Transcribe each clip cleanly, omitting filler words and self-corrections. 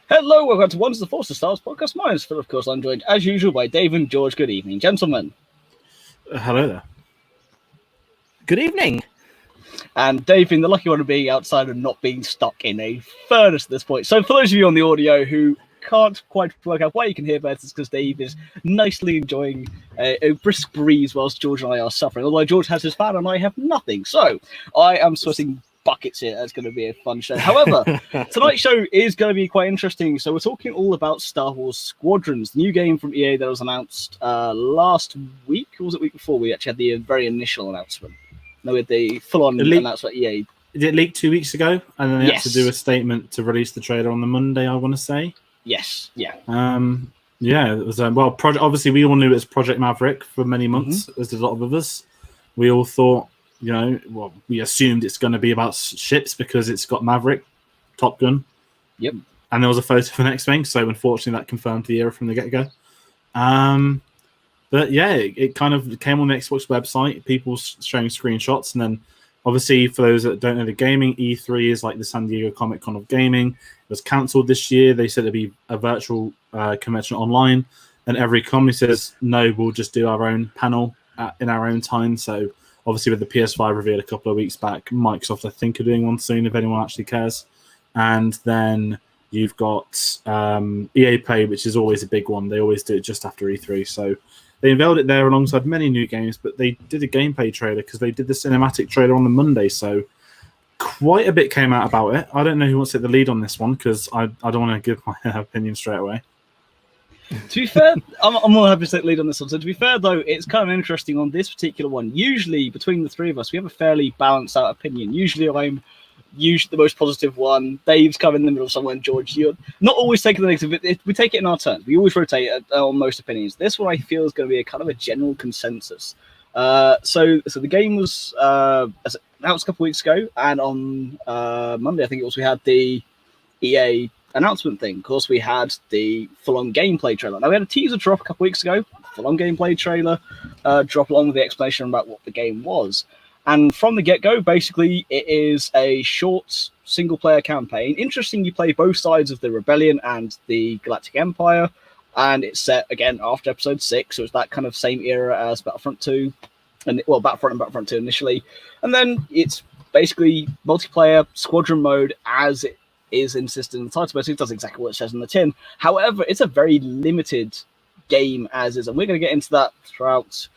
Hello, welcome to Once the Force of Stars podcast. My name is Phil, of course. I'm joined, as usual, by Dave and George. Good evening, gentlemen. Hello there. Good evening. And Dave being the lucky one of being outside and not being stuck in a furnace at this point. So for those of you on the audio who can't quite work out why you can hear better, it's because Dave is nicely enjoying a brisk breeze whilst George and I are suffering. Although George has his fan and I have nothing. So I am sweating buckets here. That's going to be a fun show. However, tonight's show is going to be quite interesting. So we're talking all about Star Wars Squadrons, the new game from EA that was announced last week, or was it week before? We actually had the very initial announcement. No, with the full-on announcement EA. Did it leak 2 weeks ago? And then they had to do a statement to release the trailer on the Monday, I want to say. Yes, yeah. Yeah, it was, obviously we all knew it was Project Maverick for many months, as did a lot of us. We all thought, we assumed it's going to be about ships because it's got Maverick, Top Gun. Yep. And there was a photo of an X-Wing, so unfortunately that confirmed the era from the get-go. But yeah, it kind of came on the Xbox website, people showing screenshots, and then obviously for those that don't know the gaming, E3 is like the San Diego Comic-Con of gaming. It was cancelled this year. They said it'd be a virtual convention online, and every company says, no, we'll just do our own panel in our own time. So obviously with the PS5 reveal a couple of weeks back, Microsoft, I think, are doing one soon if anyone actually cares. And then you've got EA Play, which is always a big one. They always do it just after E3. So they unveiled it there alongside many new games, but they did a gameplay trailer because they did the cinematic trailer on the Monday. So quite a bit came out about it. I don't know who wants to take the lead on this one because I don't want to give my opinion straight away. To be fair, I'm more happy to take the lead on this one. So to be fair, though, it's kind of interesting on this particular one. Usually, between the three of us, we have a fairly balanced out opinion. Usually, I'm the most positive one. Dave's kind of in the middle somewhere, and George, you're not always taking the negative. We take it in our turns. We always rotate on most opinions. This one I feel is going to be a kind of a general consensus. So the game was announced a couple of weeks ago, and on Monday, I think it was, we had the EA announcement thing. Of course, we had the full-on gameplay trailer. Now, we had a teaser drop a couple of weeks ago, full-on gameplay trailer drop along with the explanation about what the game was. And from the get-go, basically, it is a short single-player campaign. Interesting, you play both sides of the Rebellion and the Galactic Empire, and it's set, again, after Episode 6, so it's that kind of same era as Battlefront 2, Battlefront and Battlefront 2 initially. And then it's basically multiplayer squadron mode as it is insisted in the title, but it does exactly what it says in the tin. However, it's a very limited game as is, and we're going to get into that throughout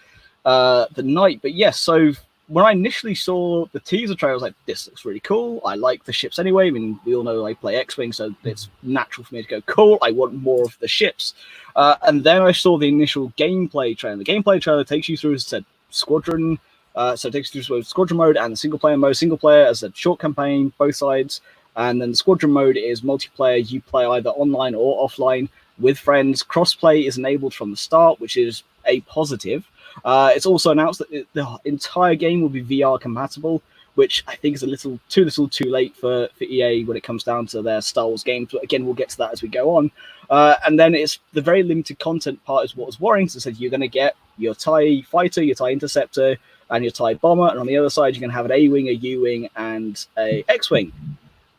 the night. But yes, so when I initially saw the teaser trailer, I was like, this looks really cool. I like the ships anyway. I mean, we all know I play X-Wing, so it's natural for me to go, cool, I want more of the ships. And then I saw the initial gameplay trailer. The gameplay trailer takes you through, as I said, Squadron. So it takes you through Squadron mode and the single-player mode. Single-player as a short campaign, both sides. And then the Squadron mode is multiplayer. You play either online or offline with friends. Crossplay is enabled from the start, which is a positive. It's also announced that the entire game will be VR compatible, which I think is a little too late for EA when it comes down to their Star Wars games. But again, we'll get to that as we go on. And then it's the very limited content part is what was worrying. So it said you're going to get your TIE fighter, your TIE interceptor, and your TIE bomber. And on the other side, you're going to have an A-wing, a U-wing, and a X-wing.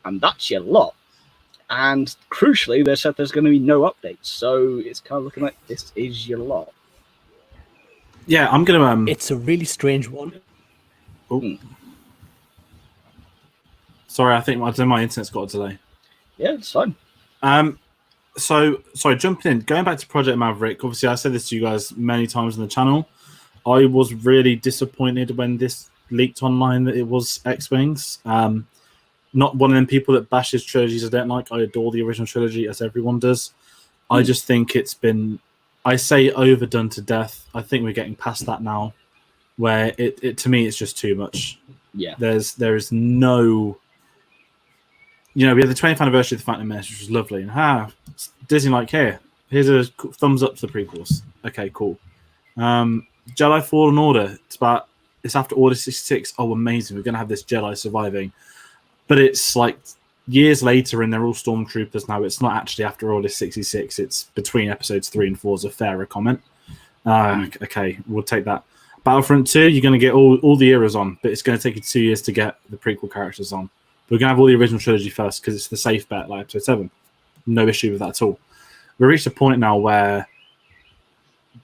And that's your lot. And crucially, they said there's going to be no updates. So it's kind of looking like this is your lot. Yeah, I'm going to... It's a really strange one. Sorry, I think my internet's got a delay. Yeah, it's fine. Sorry, jumping in. Going back to Project Maverick, obviously I said this to you guys many times on the channel. I was really disappointed when this leaked online that it was X-Wings. Not one of them people that bashes trilogies I don't like. I adore the original trilogy, as everyone does. I just think it's been... I say overdone to death. I think we're getting past that now, where it to me it's just too much. Yeah. There is no, we had the 20th anniversary of the Phantom Menace, which was lovely, and Disney like, here's a thumbs up to the prequels. Okay, cool. Jedi Fallen Order. It's after Order 66. Oh, amazing! We're gonna have this Jedi surviving, but it's like years later, and they're all stormtroopers now. It's not actually after Order 66. It's between episodes 3 and 4 is a fairer comment. Okay, we'll take that. Battlefront 2, you're going to get all the eras on, but it's going to take you 2 years to get the prequel characters on. We're going to have all the original trilogy first because it's the safe bet, like episode 7. No issue with that at all. We reached a point now where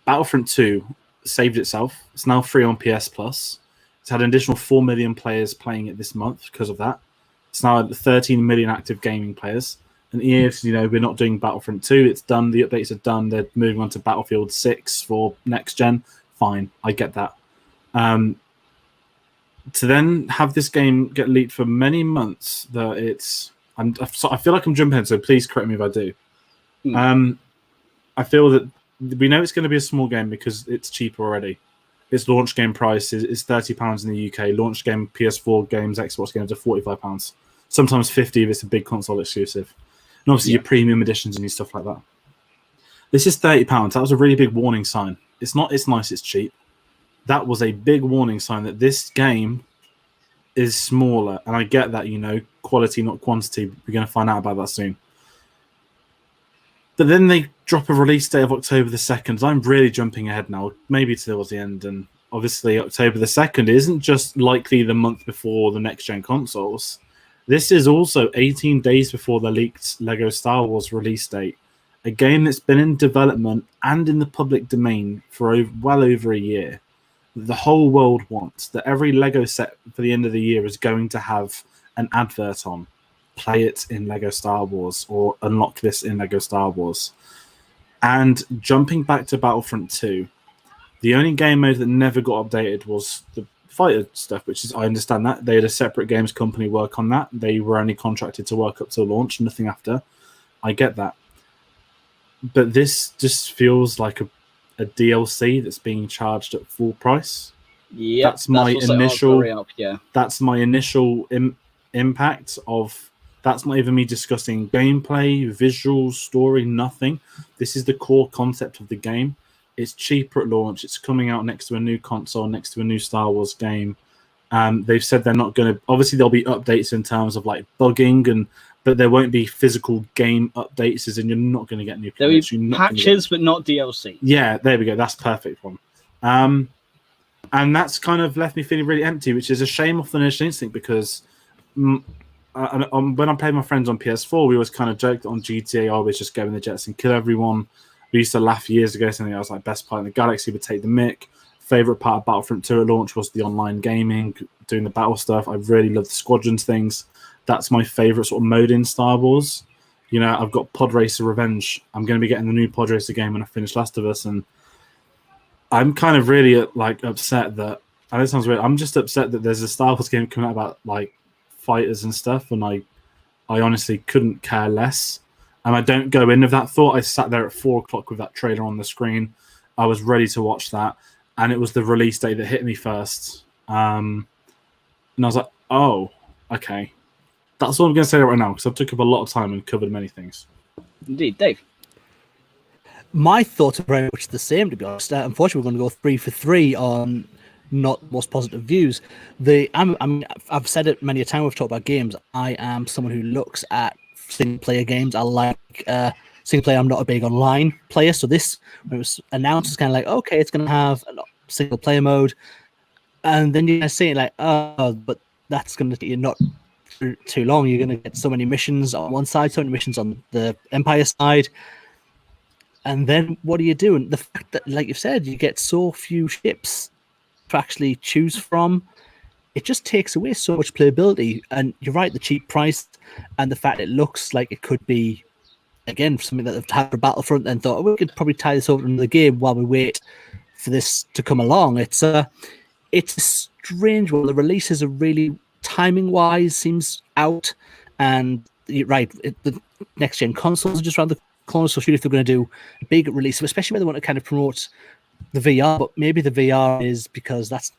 Battlefront 2 saved itself. It's now free on PS Plus. It's had an additional 4 million players playing it this month because of that. It's now at 13 million active gaming players. And EA, we're not doing Battlefront 2. It's done. The updates are done. They're moving on to Battlefield 6 for next gen. Fine, I get that. To then have this game get leaked for many months, I feel like I'm jumping in, so please correct me if I do. I feel that we know it's going to be a small game because it's cheaper already. Its launch game price is £30 in the UK. Launch game PS4 games, Xbox games are £45. Sometimes 50 if it's a big console exclusive. And obviously your premium editions and your stuff like that. This is £30. That was a really big warning sign. It's not, it's nice, it's cheap. That was a big warning sign that this game is smaller. And I get that, quality, not quantity. We're going to find out about that soon. But then they drop a release date of October the 2nd. I'm really jumping ahead now, maybe towards the end. And obviously October the 2nd isn't just likely the month before the next-gen consoles. This is also 18 days before the leaked LEGO Star Wars release date. A game that's been in development and in the public domain for well over a year. The whole world wants that every LEGO set for the end of the year is going to have an advert on. Play it in LEGO Star Wars or unlock this in LEGO Star Wars. And jumping back to Battlefront 2, the only game mode that never got updated was the fighter stuff, which is, I understand that. They had a separate games company work on that. They were only contracted to work up to launch, nothing after. I get that. But this just feels like a DLC that's being charged at full price. Yeah, that's my initial. Yeah, that's my initial impact of. That's not even me discussing gameplay, visuals, story, nothing. This is the core concept of the game. It's cheaper at launch. It's coming out next to a new console, next to a new Star Wars game. They've said they're not going to. Obviously, there'll be updates in terms of like bugging but there won't be physical game updates, as in you're not going to get new players. There'll be patches, but not DLC. Yeah, there we go. That's perfect one. And that's kind of left me feeling really empty, which is a shame off the initial instinct because when I played my friends on PS4, we always kind of joked on GTA, always just go in the jets and kill everyone. We used to laugh years ago, saying I was like best part in the galaxy, would take the mick. Favorite part of Battlefront 2 at launch was the online gaming, doing the battle stuff. I really love the Squadrons things. That's my favorite sort of mode in Star Wars. I've got Pod Racer Revenge. I'm going to be getting the new Pod Racer game when I finish Last of Us, and I'm kind of really upset that. And it sounds weird. I'm just upset that there's a Star Wars game coming out about like fighters and stuff, and I honestly couldn't care less. And I don't go in with that thought. I sat there at 4:00 with that trailer on the screen. I was ready to watch that, and it was the release date that hit me first. And I was like, oh, okay. That's all I'm going to say right now because I've took up a lot of time and covered many things. Indeed, Dave. My thoughts are very much the same, to be honest. Unfortunately, we're going to go 3 for 3 on not most positive views. I've said it many a time. We've talked about games. I am someone who looks at single-player games. I like single-player. I'm not a big online player, so this, when it was announced, it's kind of like, okay, it's going to have a single-player mode, and then you're going to see it like, oh, but that's going to be not too long. You're going to get so many missions on one side, so many missions on the Empire side, and then what do you do? And the fact that, like you said, you get so few ships to actually choose from, it just takes away so much playability. And you're right, the cheap price and the fact it looks like it could be, again, something that they've had for Battlefront and thought, oh, we could probably tie this over into the game while we wait for this to come along. It's a strange one. The releases are really, timing-wise, seems out. And you're right, the next-gen consoles are just around the corner, so if they're going to do a big release, especially when they want to kind of promote the VR, but maybe the VR is because that's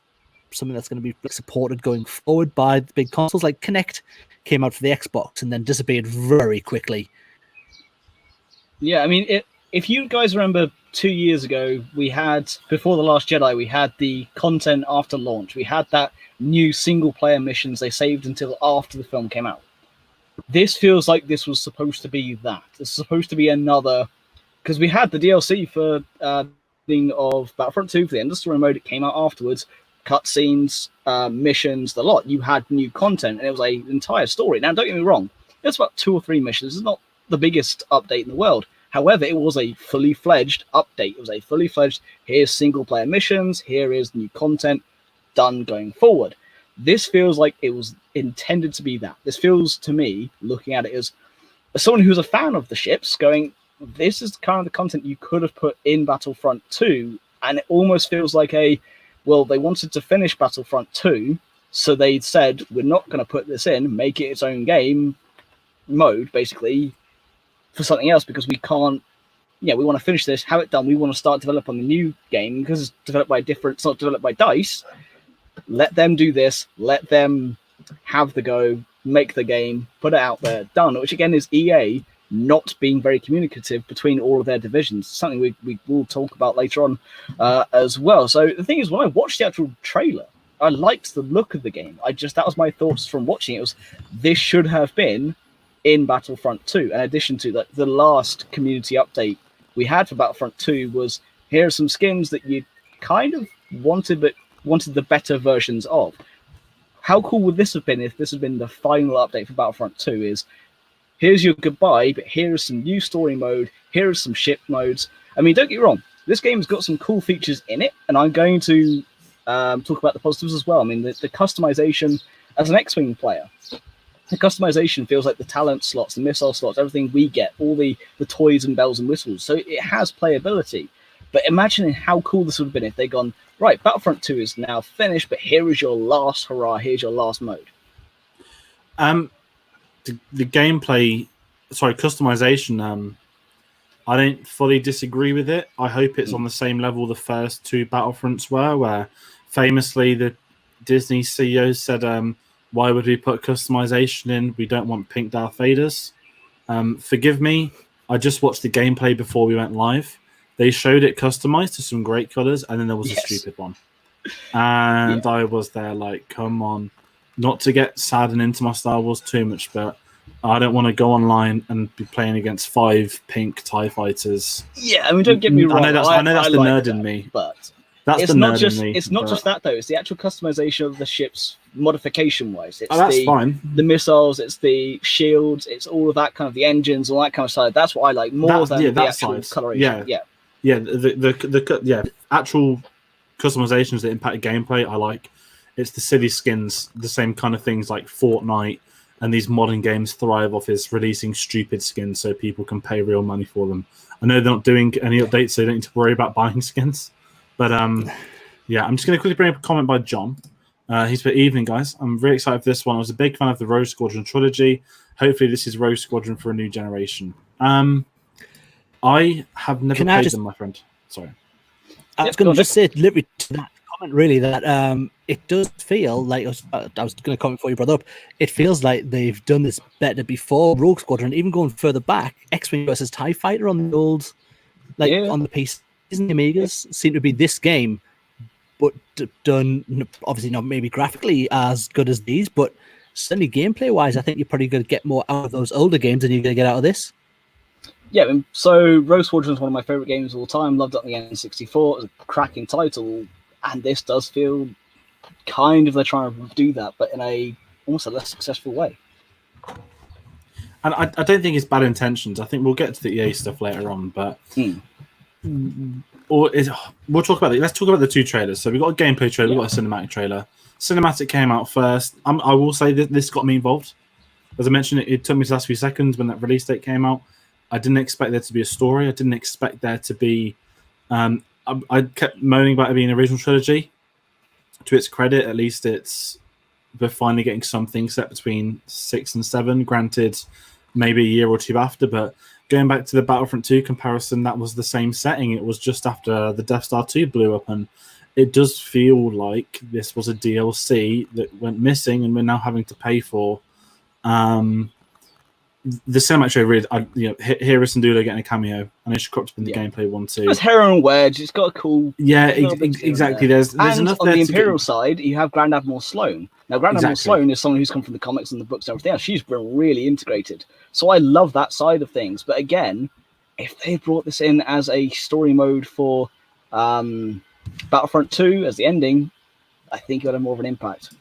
something that's going to be supported going forward by the big consoles. Like Kinect came out for the Xbox and then disappeared very quickly. Yeah, I mean, if you guys remember 2 years ago, we had, before The Last Jedi, we had the content after launch. We had that new single-player missions they saved until after the film came out. This feels like this was supposed to be that. It's supposed to be another... Because we had the DLC for of Battlefront 2 for the end of story mode. It came out afterwards. Cutscenes, missions, the lot. You had new content, and it was an entire story. Now, don't get me wrong. It's about 2 or 3 missions. It's not the biggest update in the world. However, it was a fully fledged update. It was a fully fledged, here's single player missions, here is new content done going forward. This feels like it was intended to be that. This feels to me, looking at it as someone who's a fan of the ships, going, this is kind of the content you could have put in Battlefront 2. And it almost feels like they wanted to finish Battlefront 2, so they said, we're not going to put this in, make it its own game mode, basically, for something else, because we can't, we want to finish this, have it done, we want to start developing the new game, because it's developed by it's not developed by DICE. Let them do this, let them have the go, make the game, put it out there, done, which again is EA not being very communicative between all of their divisions, something we will talk about later on as well. So the thing is, when I watched the actual trailer, I liked the look of the game. That was my thoughts from watching it, was this should have been in Battlefront 2, in addition to the last community update we had for Battlefront 2 was, here are some skins that you kind of wanted, but wanted the better versions of. How cool would this have been if this had been the final update for Battlefront 2 is, here's your goodbye, but here is some new story mode, here are some ship modes. I mean, don't get me wrong, this game's got some cool features in it, and I'm going to talk about the positives as well. I mean, the customization, as an X-Wing player, the customization feels like the talent slots, the missile slots, everything we get, all the toys and bells and whistles. So it has playability. But imagining how cool this would have been if they'd gone, right, Battlefront 2 is now finished, but here is your last hurrah, here's your last mode. The gameplay, customization, I don't fully disagree with it. I hope it's on the same level the first two Battlefronts were, where famously the Disney CEO said, why would we put customization in? We don't want pink Darth Vaders. Forgive me, I just watched the gameplay before we went live. They showed it customized to some great colors, and then there was a stupid one. And I was there like, come on. Not to get sad and into my Star Wars too much, but I don't want to go online and be playing against 5 pink TIE fighters. Yeah, I mean, don't get me wrong. I know that's the nerd in me. But that's it's the not nerd just in me. it's not just that though. It's the actual customization of the ships, modification-wise. It's that's fine. The missiles, it's the shields, it's all of that kind of the engines, all that kind of side. That's what I like more than the actual coloration. The actual customizations that impact gameplay, I like. It's the silly skins, the same kind of things like Fortnite and these modern games thrive off is releasing stupid skins so people can pay real money for them. I know they're not doing any updates, so you don't need to worry about buying skins. But I'm just going to quickly bring up a comment by John. He's put, evening, guys. I'm very excited for this one. I was a big fan of the Rogue Squadron trilogy. Hopefully this is Rogue Squadron for a new generation. I have never played them, my friend. Sorry. I was going to just say, literally to that comment, really, that it does feel like, I was going to comment before you brought up, it feels like they've done this better before Rogue Squadron, even going further back, X-Wing versus TIE Fighter on the old, on the PCs and the Amigas, seem to be this game, but done, obviously not maybe graphically as good as these, but certainly gameplay-wise, I think you're probably going to get more out of those older games than you're going to get out of this. Yeah, so Rogue Squadron is one of my favourite games of all time. Loved it on the N64. It was a cracking title, and this does feel kind of they're trying to do that, but in almost a less successful way. And I don't think it's bad intentions. I think we'll get to the EA stuff later on, but we'll talk about it. Let's talk about the two trailers. So we've got a gameplay trailer, we've got a cinematic trailer. Cinematic came out first. I will say that this got me involved. As I mentioned, it took me the last few seconds when that release date came out. I didn't expect there to be a story. I didn't expect there to be... I kept moaning about it being an original trilogy. To its credit, at least we're finally getting something set between 6 and 7. Granted, maybe a year or two after, but going back to the Battlefront 2 comparison, that was the same setting. It was just after the Death Star 2 blew up, and it does feel like this was a DLC that went missing and we're now having to pay for. The cinematic trailer, really, Hera Syndulla getting a cameo. I know she cropped up in the gameplay one too. It's Hera and Wedge. It's got a cool. Yeah, exactly. There's enough on there the Imperial side, you have Grand Admiral Sloane. Now, Grand Admiral Sloane is someone who's come from the comics and the books and everything else. She's been really integrated, so I love that side of things. But again, if they brought this in as a story mode for Battlefront 2 as the ending, I think it would have more of an impact.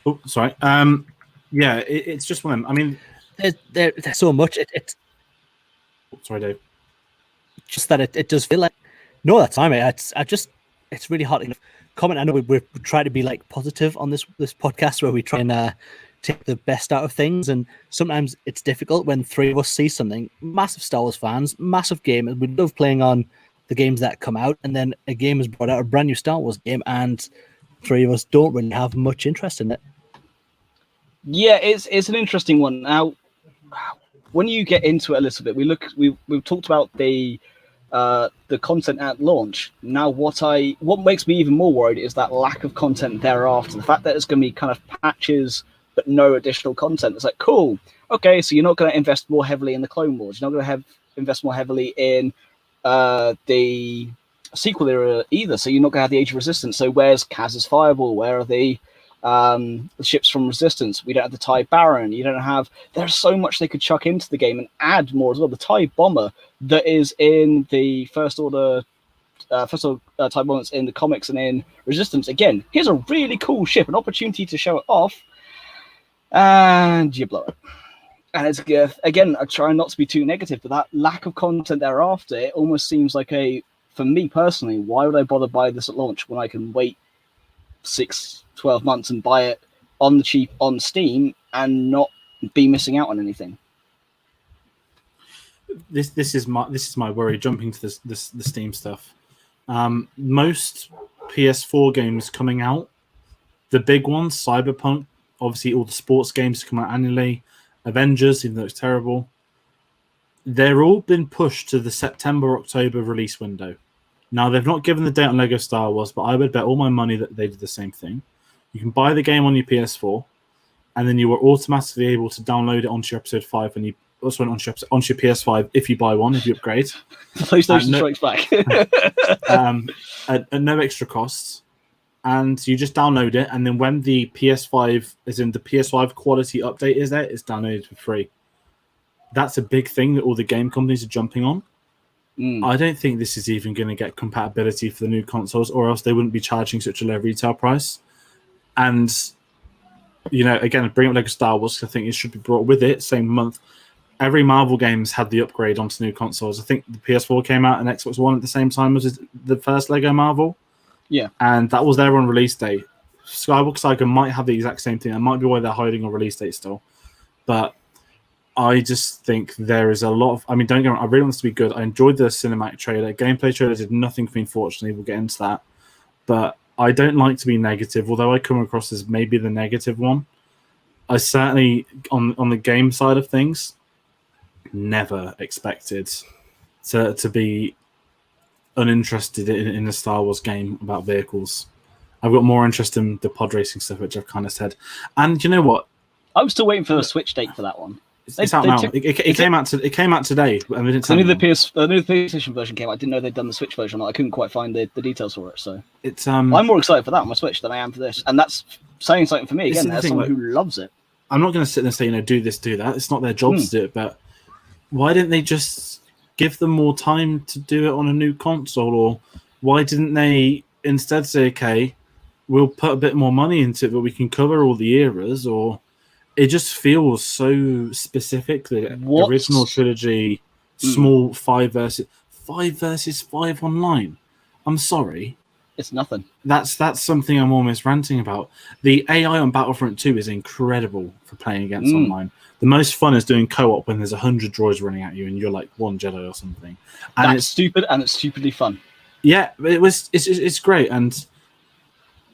Oh, sorry. Yeah, it's just one of them. I mean, there's so much. It's sorry, Dave. just that it does feel like no, that's fine, mate. It's really hard to comment. I know we try to be like positive on this podcast where we try and take the best out of things, and sometimes it's difficult when three of us see something. Massive Star Wars fans, massive gamers. We love playing on the games that come out, and then a game has brought out a brand new Star Wars game, and three of us don't really have much interest in it. Yeah, it's an interesting one. Now, when you get into it a little bit, we've talked about the content at launch. Now, what makes me even more worried is that lack of content thereafter. The fact that it's going to be kind of patches but no additional content. It's like, cool, okay, so you're not going to invest more heavily in the Clone Wars. You're not going to invest more heavily in the sequel era either. So you're not going to have the Age of Resistance. So where's Kaz's Fireball? Where are the ships from Resistance? We don't have the TIE Baron. You don't have. There's so much they could chuck into the game and add more as well. The TIE Bomber that is in the First Order TIE Bombers in the comics and in Resistance. Again, here's a really cool ship, an opportunity to show it off, and you blow it. And it's again, I try not to be too negative, but that lack of content thereafter, it almost seems like for me personally, why would I bother buy this at launch when I can wait 6-12 months and buy it on the cheap on Steam and not be missing out on anything? This is my worry. Jumping to the Steam stuff, most PS4 games coming out, the big ones, Cyberpunk, obviously all the sports games come out annually, Avengers, even though it's terrible, they're all been pushed to the September-October release window. Now, they've not given the date on Lego Star Wars, but I would bet all my money that they did the same thing. You can buy the game on your PS4, and then you were automatically able to download it onto your Episode 5 when you also went onto your PS5 if you buy one, if you upgrade. PlayStation Strikes Back. At no extra costs. And you just download it, and then when the PS5, as in the PS5 quality update is there, it's downloaded for free. That's a big thing that all the game companies are jumping on. I don't think this is even going to get compatibility for the new consoles, or else they wouldn't be charging such a low retail price. And, again, bring up Lego Star Wars, I think it should be brought with it, same month. Every Marvel game's had the upgrade onto new consoles. I think the PS4 came out and Xbox One at the same time as the first Lego Marvel. Yeah. And that was there on release day. Skywalker Saga might have the exact same thing. That might be why they're hiding a release date still. But I just think there is a lot of... I mean, don't get me wrong, I really want this to be good. I enjoyed the cinematic trailer. Gameplay trailer did nothing for me, unfortunately. We'll get into that. But I don't like to be negative, although I come across as maybe the negative one. I certainly, on the game side of things, never expected to be uninterested in a Star Wars game about vehicles. I've got more interest in the pod racing stuff, which I've kind of said. And you know what? I'm still waiting for the Switch date for that one. It's out now. It came out today. I mean, I knew the PlayStation version came out. I didn't know they'd done the Switch version. I couldn't quite find the details for it. So it's I'm more excited for that on my Switch than I am for this, and that's saying something for me again. As someone who loves it, I'm not going to sit there and say, do this, do that. It's not their job to do it. But why didn't they just give them more time to do it on a new console? Or why didn't they instead say, okay, we'll put a bit more money into it, but we can cover all the eras? Or it just feels so specific. The original trilogy, small 5 versus 5 online. I'm sorry. It's nothing. That's something I'm almost ranting about. The AI on Battlefront 2 is incredible for playing against online. The most fun is doing co-op when there's 100 droids running at you and you're like one Jedi or something. And that's stupid, and it's stupidly fun. Yeah, it's great. And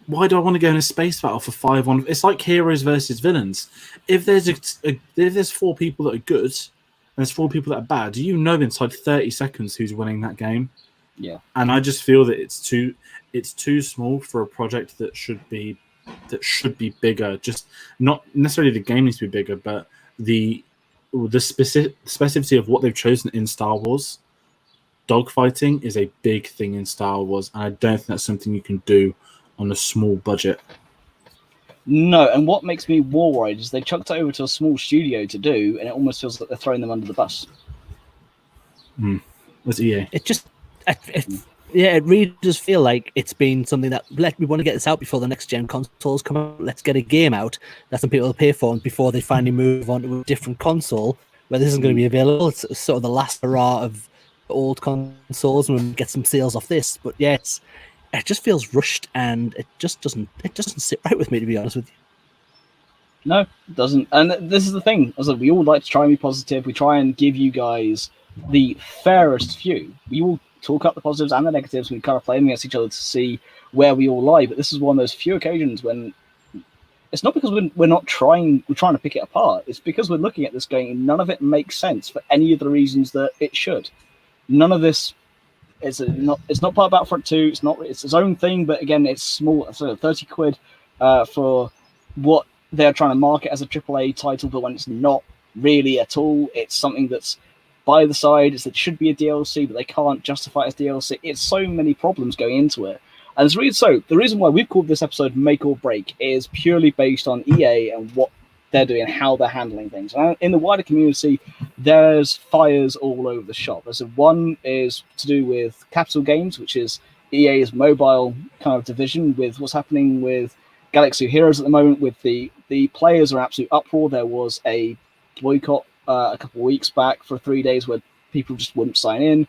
why do I want to go in a space battle for 5 on? It's like heroes versus villains. If there's 4 people that are good and there's 4 people that are bad, do you know inside 30 seconds who's winning that game? Yeah. And I just feel that it's too small for a project that should be bigger. Just not necessarily the game needs to be bigger, but the specificity of what they've chosen in Star Wars. Dogfighting is a big thing in Star Wars, and I don't think that's something you can do on a small budget. No, and what makes me more worried is they chucked it over to a small studio to do, and it almost feels like they're throwing them under the bus. That's EA. It just Yeah, it really does feel like it's been something that we want to get this out before the next gen consoles come out. Let's get a game out that some people will pay for, and before they finally move on to a different console where this isn't going to be available. It's sort of the last hurrah of old consoles, and we get some sales off this. But yeah, it just feels rushed, and it just doesn't sit right with me, to be honest with you. No, it doesn't. And this is the thing. As we all like to try and be positive. We try and give you guys the fairest view. We all talk up the positives and the negatives. We kind of play them against each other to see where we all lie. But this is one of those few occasions when it's not because we're not trying. We're trying to pick it apart. It's because we're looking at this going, none of it makes sense for any of the reasons that it should. None of this. It's not part of Battlefront 2. It's not. It's its own thing. But again, it's small. So 30 quid for what they're trying to market as a AAA title, but when it's not really at all, it's something that's by the side. It should be a DLC, but they can't justify it as DLC. It's so many problems going into it. And it's really so. The reason why we've called this episode Make or Break is purely based on EA and what they're doing, how they're handling things. And in the wider community, there's fires all over the shop. So one is to do with Capital Games, which is EA's mobile kind of division, with what's happening with Galaxy Heroes at the moment. With the players are absolute uproar. There was a boycott a couple of weeks back for 3 days where people just wouldn't sign in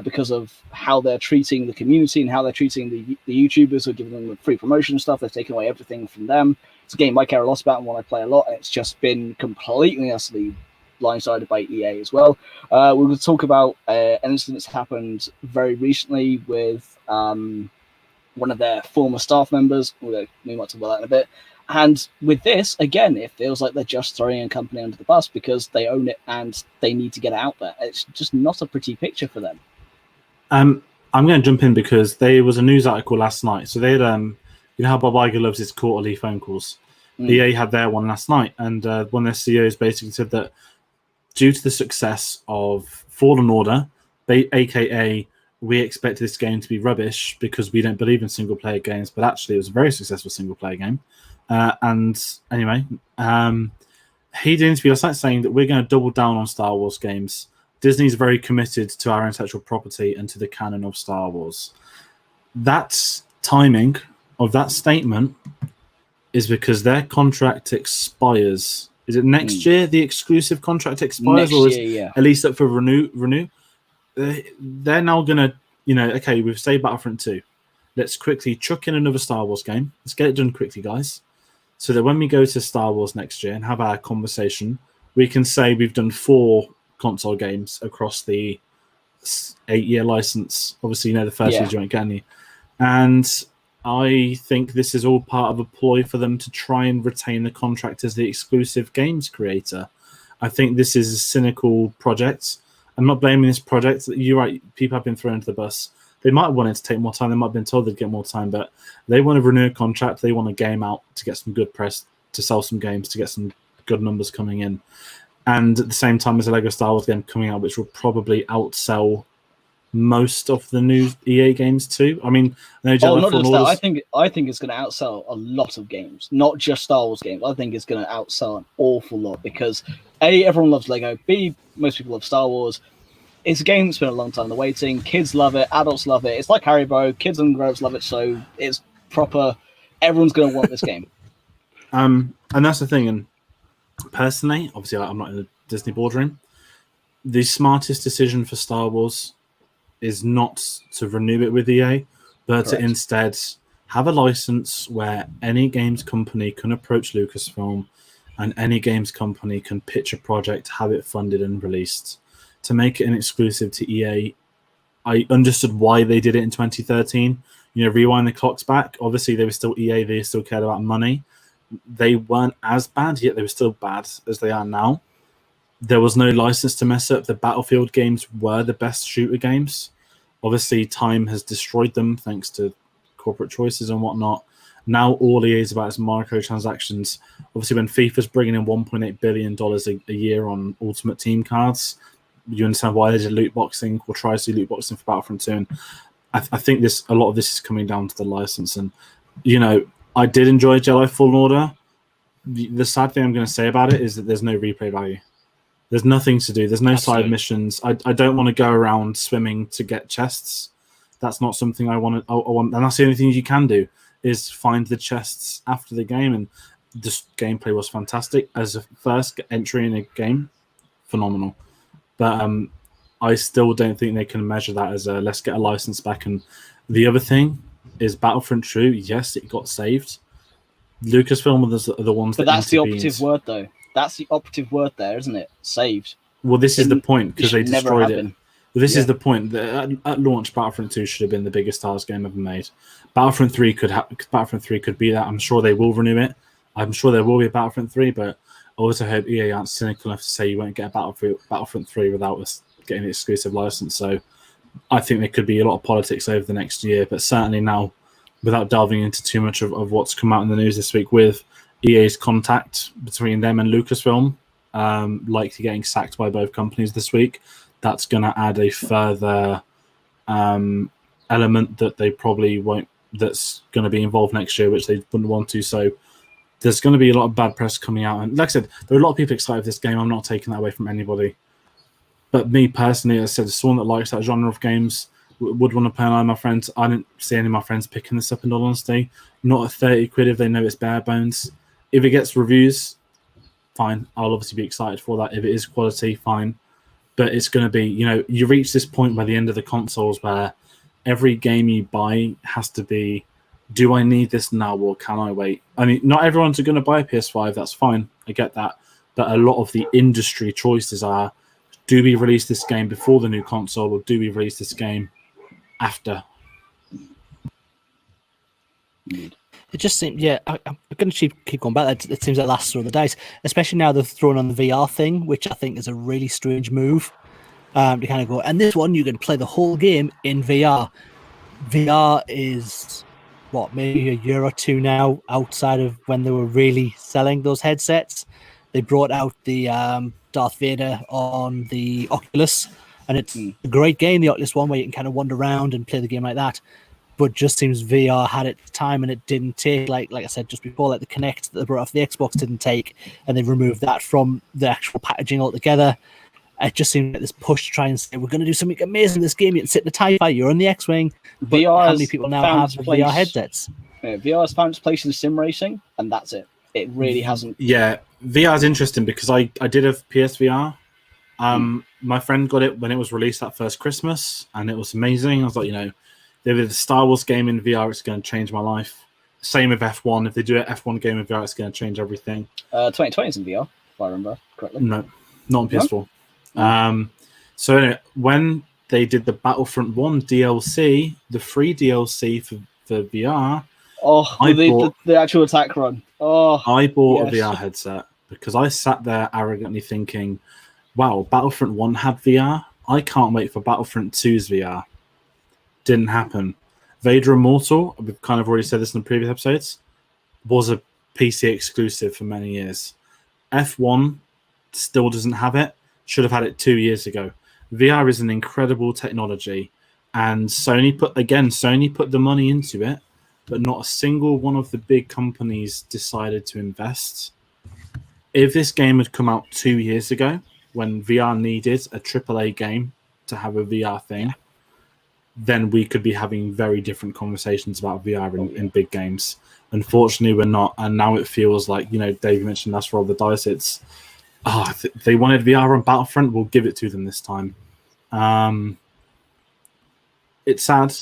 because of how they're treating the community and how they're treating the YouTubers who are giving them the free promotion and stuff. They've taken away everything from them. It's a game I care a lot about and one I play a lot, and it's just been completely utterly blindsided by EA as well. We're going to talk about an incident that's happened very recently with one of their former staff members. We might talk about that in a bit. And with this, again, it feels like they're just throwing a company under the bus because they own it and they need to get it out there. It's just not a pretty picture for them. I'm going to jump in because there was a news article last night. So they had, you know how Bob Iger loves his quarterly phone calls? EA had their one last night, and one of their CEOs basically said that due to the success of Fallen Order, aka we expect this game to be rubbish because we don't believe in single-player games, but actually it was a very successful single-player game. And anyway, he did an interview last night saying that we're going to double down on Star Wars games. Disney's very committed to our intellectual property and to the canon of Star Wars. That timing of that statement is because their contract expires. Is it next year the exclusive contract expires, or is at least up for renew? They're now going to, okay, we've saved Battlefront 2. Let's quickly chuck in another Star Wars game. Let's get it done quickly, guys. So that when we go to Star Wars next year and have our conversation, we can say we've done 4 console games across the 8-year license. Obviously, the first year you won't get any. And I think this is all part of a ploy for them to try and retain the contract as the exclusive games creator. I think this is a cynical project. I'm not blaming this project. You're right, people have been thrown into the bus. They might have wanted to take more time. They might have been told they'd get more time, but they want to renew a contract. They want a game out to get some good press, to sell some games, to get some good numbers coming in. And at the same time, there's a Lego Star Wars game coming out, which will probably outsell most of the new EA games too. I mean, not just that. I think it's going to outsell a lot of games, not just Star Wars games. I think it's going to outsell an awful lot because A, everyone loves Lego. B, most people love Star Wars. It's a game that's been a long time in the waiting. Kids love it. Adults love it. It's like Haribo. Kids and grown-ups love it. So it's proper. Everyone's going to want this game. And that's the thing. And personally, obviously, I'm not in the Disney boardroom. The smartest decision for Star Wars is not to renew it with EA, but to instead have a license where any games company can approach Lucasfilm and any games company can pitch a project, have it funded and released. To make it an exclusive to EA, I understood why they did it in 2013. Rewind the clocks back. Obviously, they were still EA. They still cared about money. They weren't as bad, yet they were still bad as they are now. There was no license to mess up. The Battlefield games were the best shooter games. Obviously, time has destroyed them thanks to corporate choices and whatnot. Now all EA is about is microtransactions. Obviously, when FIFA's bringing in $1.8 billion a year on Ultimate Team cards, you understand why they did loot boxing or tries to do loot boxing for Battlefront 2. And I think a lot of this is coming down to the license. And, I did enjoy Jedi Fallen Order. The sad thing I'm going to say about it is that there's no replay value. There's nothing to do. There's no side missions. I don't want to go around swimming to get chests. That's not something I want. And that's the only thing you can do is find the chests after the game. And this gameplay was fantastic as a first entry in a game, phenomenal. But I still don't think they can measure that as a let's get a license back. And the other thing is Battlefront 2. Yes, it got saved. Lucasfilm are the ones But that that's the operative word, though. That's the operative word there, isn't it? Saved. Well, this is the point because they destroyed it. Well, this Yeah. is the point. At launch, Battlefront 2 should have been the biggest Star Wars game ever made. Battlefront 3 could be that. I'm sure they will renew it. I'm sure there will be a Battlefront 3, but I also hope EA aren't cynical enough to say you won't get a Battlefront 3 without us getting an exclusive license. So I think there could be a lot of politics over the next year, but certainly now, without delving into too much of what's come out in the news this week with EA's contact between them and Lucasfilm, likely getting sacked by both companies this week, that's going to add a further element that they probably won't, that's going to be involved next year, which they wouldn't want to. So there's going to be a lot of bad press coming out. And like I said, there are a lot of people excited for this game. I'm not taking that away from anybody. But me personally, as I said, as someone that likes that genre of games, would want to play on my friends. I didn't see any of my friends picking this up, in all honesty. Not at 30 quid if they know it's bare bones. If it gets reviews, fine. I'll obviously be excited for that. If it is quality, fine. But it's going to be, you reach this point by the end of the consoles where every game you buy has to be, do I need this now or can I wait? I mean, not everyone's going to buy a PS5. That's fine. I get that. But a lot of the industry choices are, do we release this game before the new console or do we release this game after? It just seems, I'm going to keep going back. It seems like last throw of the dice, especially now they're throwing on the VR thing, which I think is a really strange move to kind of go. And this one, you can play the whole game in VR. VR is, maybe a year or two now outside of when they were really selling those headsets. They brought out the Darth Vader on the Oculus, and it's a great game, the Oculus one, where you can kind of wander around and play the game like that. But just seems VR had its time and it didn't take, like I said just before, like the Kinect that they brought off the Xbox didn't take, and they removed that from the actual packaging altogether. It just seemed like this push to try and say, we're going to do something amazing in this game. You can sit in the TIE Fighter, you're on the X-Wing. But how many people now have VR headsets? Yeah, VR has found its place in sim racing, and that's it. It really hasn't. Yeah, VR is interesting because I did have PSVR. My friend got it when it was released that first Christmas, and it was amazing. I was like, they did a Star Wars game in VR, it's going to change my life. Same with F1. If they do an F1 game in VR, it's going to change everything. 2020 is in VR, if I remember correctly. No, not on PS4. So anyway, when they did the Battlefront 1 DLC, the free DLC for VR, the actual attack run. I bought a VR headset because I sat there arrogantly thinking, wow, Battlefront 1 had VR. I can't wait for Battlefront 2's VR. Didn't happen. Vader Immortal, we've kind of already said this in the previous episodes, was a PC exclusive for many years. F1 still doesn't have it. Should have had it 2 years ago. VR is an incredible technology, and Sony put the money into it, but not a single one of the big companies decided to invest. If this game had come out 2 years ago, when VR needed a AAA game to have a VR thing, then we could be having very different conversations about VR in big games. Unfortunately, we're not, and now it feels like, Dave mentioned that's roll the dice. It's, they wanted VR on Battlefront, we'll give it to them this time. It's sad.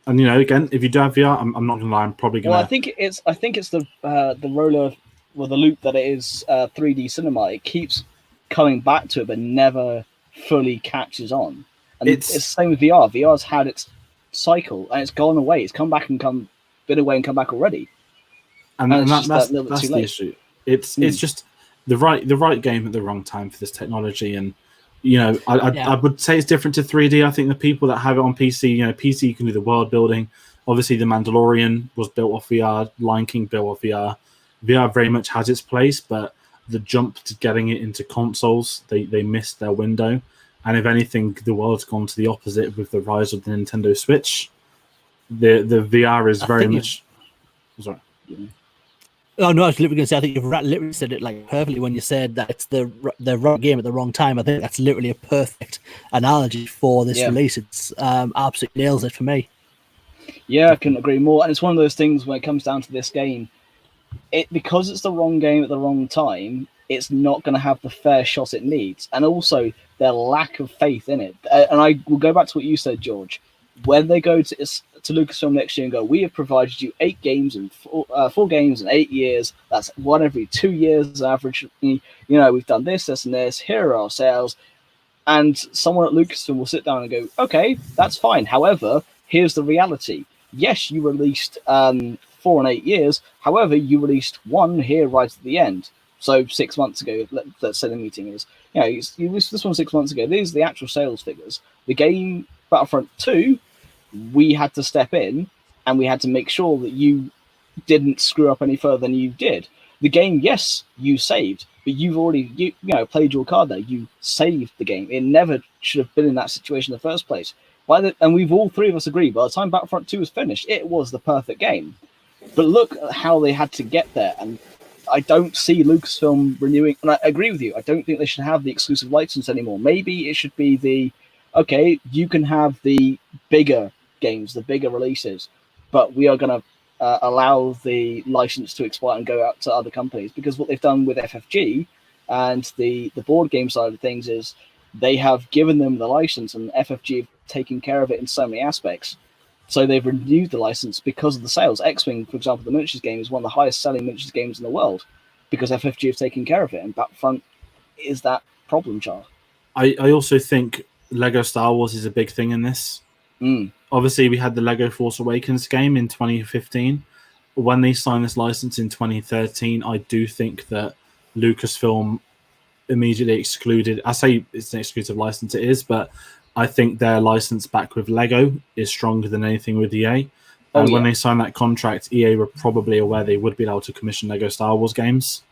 And again, if you do have VR, I'm not gonna lie, I'm probably gonna. Well, I think it's the roller, the loop that it is 3D cinema. It keeps coming back to it, but never fully catches on. And it's the same with VR. VR's had its cycle and it's gone away. It's come back and been away and come back already. And that's the issue. It's just the right game at the wrong time for this technology. And I would say it's different to 3D. I think the people that have it on PC, PC you can do the world building. Obviously, The Mandalorian was built off VR. Lion King built off VR. VR very much has its place, but the jump to getting it into consoles, they missed their window. And if anything, the world's gone to the opposite with the rise of the Nintendo Switch. The VR is very much. Sorry. Oh no, I was literally going to say. I think you've literally said it like perfectly when you said that it's the wrong game at the wrong time. I think that's literally a perfect analogy for this release. It's absolutely nails it for me. Yeah, I couldn't agree more. And it's one of those things when it comes down to this game, because it's the wrong game at the wrong time, it's not going to have the fair shot it needs. And also their lack of faith in it. And I will go back to what you said, George. When they go to Lucasfilm next year and go, we have provided you 8 games and 4 games in 8 years. That's one every 2 years average. You know, we've done this, this, and this. Here are our sales. And someone at Lucasfilm will sit down and go, okay, that's fine. However, here's the reality. Yes, you released 4 and 8 years. However, you released 1 here right at the end. So 6 months ago, let's say the meeting is, you released this one 6 months ago. These are the actual sales figures. The game Battlefront 2, we had to step in and we had to make sure that you didn't screw up any further than you did. The game, yes, you saved, but you've already played your card there. You saved the game. It never should have been in that situation in the first place. And we've all 3 of us agree, by the time Battlefront 2 was finished, it was the perfect game. But look at how they had to get there, and I don't see Lucasfilm renewing. And I agree with you. I don't think they should have the exclusive license anymore. Maybe it should be you can have the bigger games, the bigger releases, but we are going to allow the license to expire and go out to other companies, because what they've done with FFG and the board game side of things is they have given them the license, and FFG have taken care of it in so many aspects. So they've renewed the license because of the sales. X-Wing, for example, the miniatures game, is one of the highest selling miniatures games in the world because FFG have taken care of it, and Battlefront is that problem child. I also think Lego Star Wars is a big thing in this. Obviously, we had the Lego Force Awakens game in 2015. When they signed this license in 2013, I do think that Lucasfilm immediately excluded. I say it's an exclusive license, it is, but I think their license back with Lego is stronger than anything with EA. And when they signed that contract, EA were probably aware they would be able to commission Lego Star Wars games,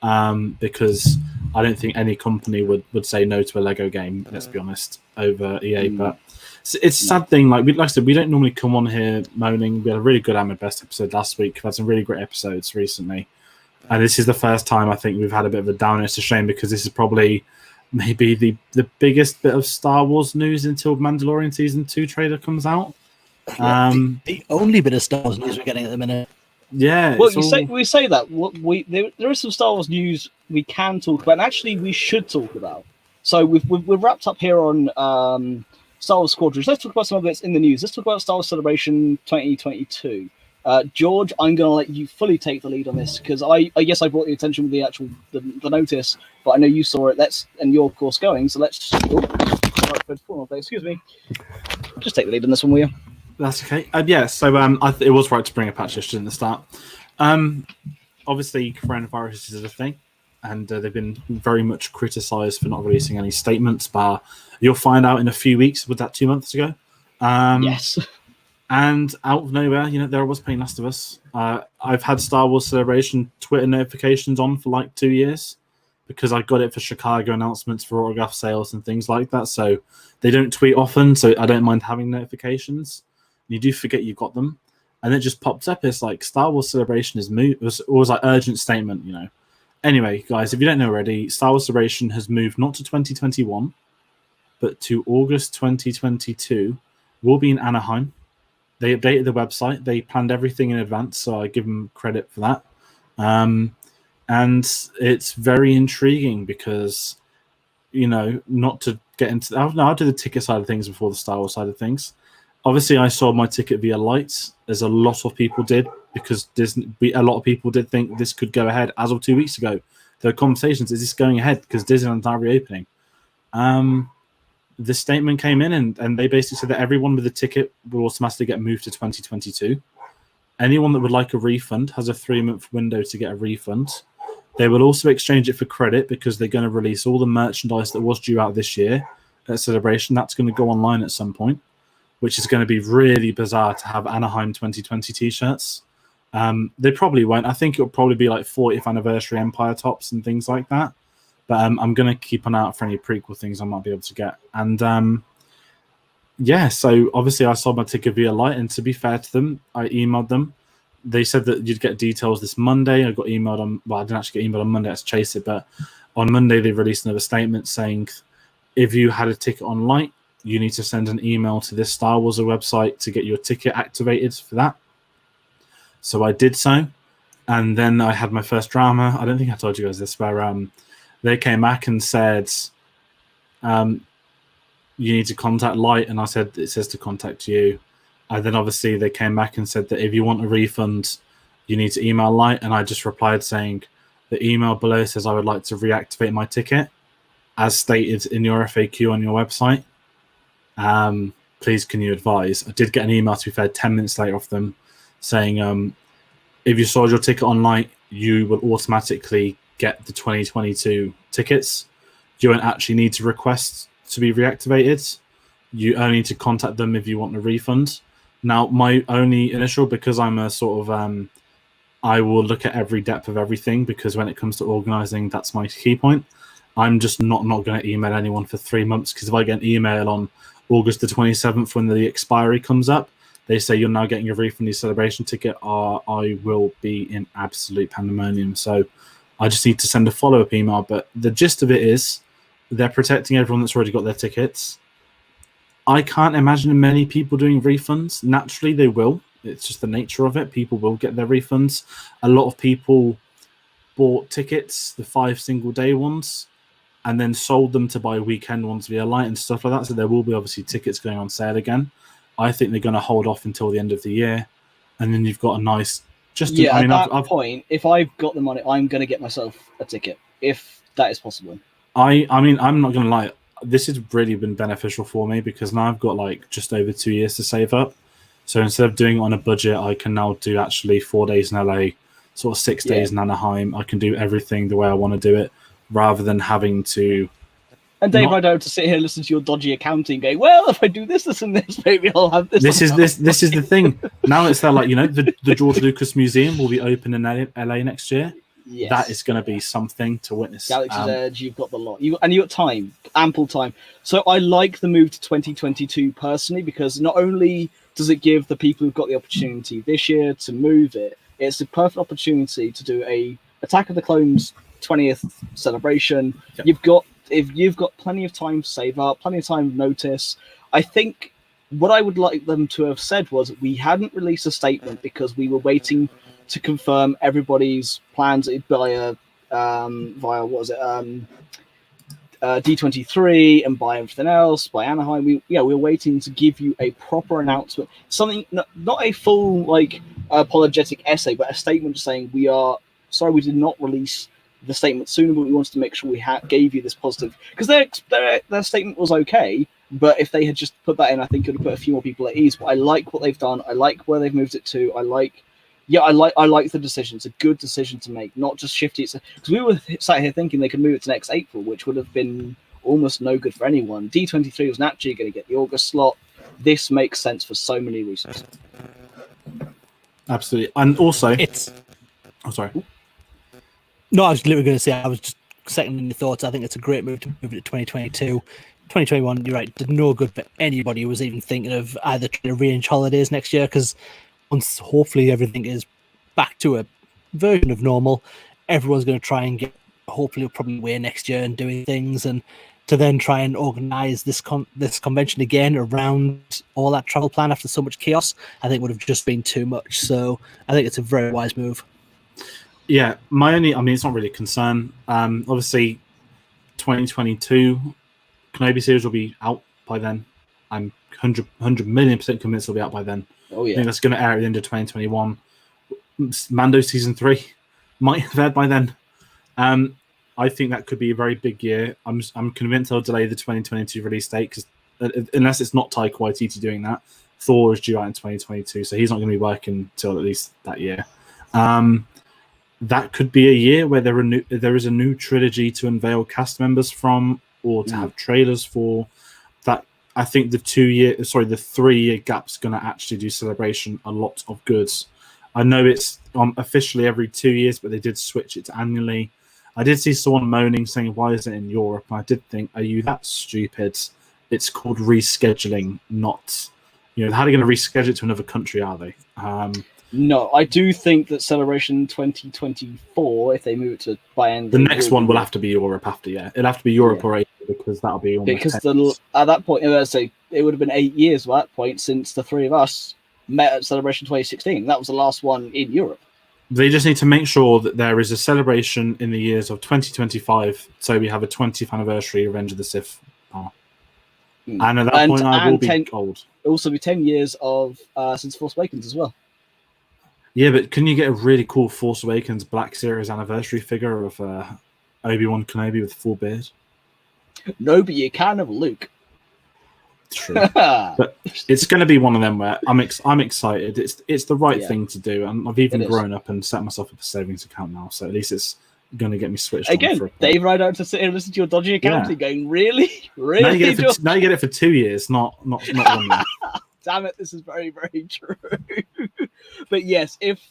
because I don't think any company would say no to a Lego game, let's be honest, over EA. But it's a sad thing. Like I said, we don't normally come on here moaning. We had a really good Am Best episode last week. We've had some really great episodes recently. And this is the first time I think we've had a bit of a downer. It's a shame, because this is probably maybe the biggest bit of Star Wars news until Mandalorian Season 2 trailer comes out. The only bit of Star Wars news we're getting at the minute. Yeah. Well, we say that. There is some Star Wars news we can talk about, and actually we should talk about. So we've wrapped up here on Star Wars Squadrons. Let's talk about some of it's in the news. Let's talk about Star Wars Celebration 2022. George, I'm going to let you fully take the lead on this, because I I brought the attention with the actual the notice, but I know you saw it. And you're of course going, so let's. Excuse me. Just take the lead on this one, will you? That's okay. So it was right to bring a patch list in the start. Obviously, coronavirus is a thing, and they've been very much criticised for not releasing any statements. But you'll find out in a few weeks. Was that 2 months ago? Yes. And out of nowhere, there was playing Last of Us. I've had Star Wars Celebration Twitter notifications on for like 2 years, because I got it for Chicago announcements for autograph sales and things like that. So they don't tweet often, so I don't mind having notifications. You do forget you've got them, and it just pops up. It's like Star Wars Celebration is moved. It was like urgent statement, Anyway, guys, if you don't know already, Star Wars Celebration has moved not to 2021, but to August 2022. We'll be in Anaheim. They updated the website. They planned everything in advance, so I give them credit for that. And it's very intriguing because, not to get into... I'll do the ticket side of things before the Star Wars side of things. Obviously, I sold my ticket via Lights, as a lot of people did, because a lot of people did think this could go ahead. As of 2 weeks ago, there were conversations, is this going ahead? Because Disneyland's now reopening. The statement came in, and they basically said that everyone with a ticket will automatically get moved to 2022. Anyone that would like a refund has a 3-month window to get a refund. They will also exchange it for credit, because they're going to release all the merchandise that was due out this year at Celebration. That's going to go online at some point, which is going to be really bizarre to have Anaheim 2020 t-shirts. They probably won't. I think it'll probably be like 40th anniversary Empire tops and things like that. But I'm going to keep an eye out for any prequel things I might be able to get. And so obviously I sold my ticket via Light, and to be fair to them, I emailed them. They said that you'd get details this Monday. I got emailed on, I didn't actually get emailed on Monday, I had to chase it, but on Monday they released another statement saying if you had a ticket on Light, you need to send an email to this Star Wars website to get your ticket activated for that. So I did so. And then I had my first drama. I don't think I told you guys this, where they came back and said, you need to contact Light. And I said, it says to contact you. And then obviously they came back and said that if you want a refund, you need to email Light. And I just replied saying, the email below says I would like to reactivate my ticket, as stated in your FAQ on your website. Please, can you advise? I did get an email, to be fair, 10 minutes later off them saying, if you sold your ticket online, you will automatically get the 2022 tickets. You won't actually need to request to be reactivated. You only need to contact them if you want a refund. Now, my only initial, because I'm a sort of, I will look at every depth of everything, because when it comes to organizing, that's my key point. I'm just not going to email anyone for 3 months, because if I get an email on August the 27th when the expiry comes up, they say you're now getting your refund, your celebration ticket, I will be in absolute pandemonium. So I just need to send a follow-up email. But the gist of it is they're protecting everyone that's already got their tickets. I can't imagine many people doing refunds. Naturally, they will. It's just the nature of it. People will get their refunds. A lot of people bought tickets, the 5 single-day ones, and then sold them to buy weekend ones via Light and stuff like that. So there will be obviously tickets going on sale again. I think they're going to hold off until the end of the year, and then you've got a nice. At that point, if I've got the money, I'm going to get myself a ticket, if that is possible. I mean, I'm not going to lie. This has really been beneficial for me, because now I've got like just over 2 years to save up. So instead of doing it on a budget, I can now do actually 4 days in LA, sort of 6 days in Anaheim. I can do everything the way I want to do it, rather than having to. And Dave, I don't have to sit here and listen to your dodgy accounting going, well, if I do this and this, maybe I'll have this. This is the thing. Now it's there, like, the George Lucas Museum will be open in LA next year. Yes. That is going to be something to witness. Galaxy's Edge, you've got the lot. You got time, ample time. So I like the move to 2022 personally, because not only does it give the people who've got the opportunity this year to move it, it's the perfect opportunity to do a Attack of the Clones 20th celebration. Yep. If you've got plenty of time to save up, plenty of time to notice, I think what I would like them to have said was we hadn't released a statement because we were waiting to confirm everybody's plans via D23 and by everything else, by Anaheim. We were waiting to give you a proper announcement, something not a full like apologetic essay, but a statement saying we are sorry we did not release the statement sooner, but we wanted to make sure we gave you this positive, because their statement was okay, but if they had just put that in, I think it would have put a few more people at ease. But I like what they've done. I like where they've moved it to. I like the decision. It's a good decision to make, not just shift it. Because we were sat here thinking they could move it to next April, which would have been almost no good for anyone. D23 was naturally going to get the August slot. This makes sense for so many reasons. Absolutely. And also, Oh, sorry. No, I was literally going to say, I was just seconding your thoughts. I think it's a great move to move it to 2022. 2021, you're right, did no good for anybody who was even thinking of either trying to rearrange holidays next year, because once hopefully everything is back to a version of normal, everyone's going to try and get, hopefully probably away next year and doing things, and to then try and organize this convention again around all that travel plan after so much chaos, I think would have just been too much. So I think it's a very wise move. Yeah, it's not really a concern. Obviously, 2022 Kenobi series will be out by then. I'm 100 million% convinced it'll be out by then. Oh yeah, I think that's going to air at the end of 2021. Mando season 3 might have aired by then. I think that could be a very big year. I'm convinced they'll delay the 2022 release date, because unless it's not Taika Waititi doing that, Thor is due out in 2022, so he's not going to be working till at least that year. That could be a year where there is a new trilogy to unveil cast members from, or to have trailers for. That I think the 3-year gap's going to actually do Celebration a lot of goods. I know it's officially every 2 years, but they did switch it to annually. I did see someone moaning saying, "Why is it in Europe?" And I did think, "Are you that stupid? It's called rescheduling, not how are they going to reschedule it to another country? Are they?" No, I do think that Celebration 2024, if they move it to by end, the next one will have to be Europe after. Yeah, it'll have to be Europe or Asia, because that'll be almost because at that point, let's say it would have been 8 years at that point since the three of us met at Celebration 2016. That was the last one in Europe. They just need to make sure that there is a celebration in the years of 2025, so we have a 20th anniversary Revenge of the Sith. And at that point, I will be old. It'll also be 10 years of since Force Awakens as well. Yeah, but can you get a really cool Force Awakens Black Series anniversary figure of Obi-Wan Kenobi with full beard? No, but you can have Luke. True. But it's going to be one of them where I'm excited. It's the right thing to do, and I've even grown up and set myself up a savings account now, so at least it's going to get me switched again. On for Dave, right out to sit here and listen to your dodgy accounting, going, really? Now you get it for 2 years, not 1 year. Damn it, this is very, very true. But yes, if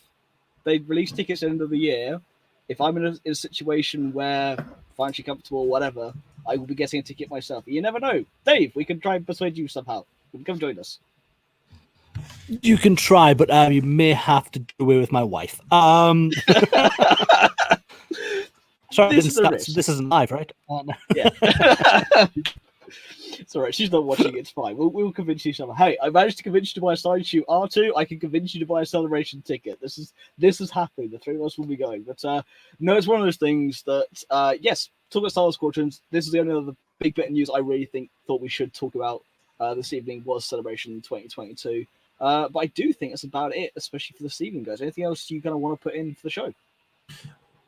they release tickets at the end of the year, if I'm in a situation where financially comfortable or whatever, I will be getting a ticket myself. You never know. Dave, we can try and persuade you somehow. Come join us. You can try, but you may have to do away with my wife. Sorry, this isn't live, right? No. Yeah. It's all right. She's not watching. It's fine. We'll convince you somehow. Hey, I managed to convince you to buy a sideshoe R2. I can convince you to buy a celebration ticket. This is happening. The three of us will be going. But no, it's one of those things that yes, talk about Star Wars Squadrons. This is the only other big bit of news I really thought we should talk about this evening was Celebration 2022. But I do think that's about it, especially for this evening, guys. Anything else you kind of want to put in for the show?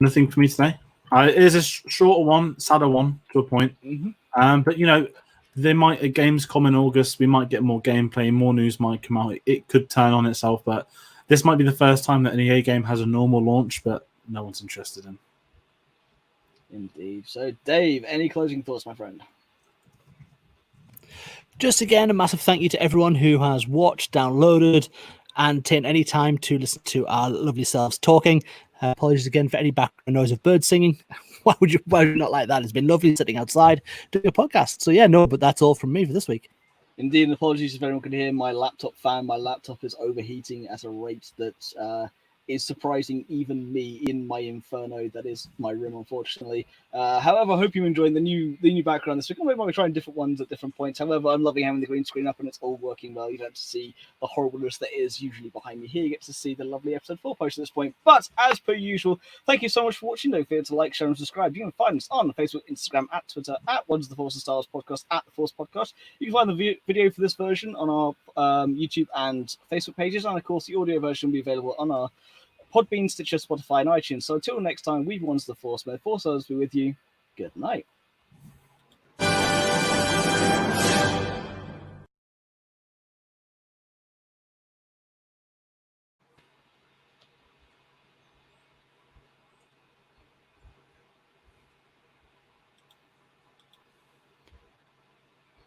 Nothing for me today. It is a shorter one, sadder one to a point. Mm-hmm. But there might games come in August. We might get more gameplay, more news might come out. It could turn on itself, but this might be the first time that an EA game has a normal launch, but no one's interested in. Indeed. So, Dave, any closing thoughts, my friend? Just again, a massive thank you to everyone who has watched, downloaded, and taken any time to listen to our lovely selves talking. Apologies again for any background noise of birds singing. Why would you not like that? It's been lovely sitting outside doing a podcast. So yeah, no, but that's all from me for this week. Indeed, and apologies if anyone can hear my laptop fan. My laptop is overheating at a rate that is surprising even me in my inferno that is my room, unfortunately. However, I hope you're enjoying the new background this week. I might be trying different ones at different points. However, I'm loving having the green screen up and it's all working well. You don't have to see the horribleness that is usually behind me here. You get to see the lovely episode 4 post at this point. But as per usual, thank you so much for watching. Don't forget to like, share, and subscribe. You can find us on Facebook, Instagram, at Twitter, at Wonders of the Force and Stars Podcast, at The Force Podcast. You can find the video for this version on our YouTube and Facebook pages. And of course, the audio version will be available on our Podbean, Stitcher, Spotify, and iTunes. So until next time, we've Ones the Force. May the Force others be with you. Good night.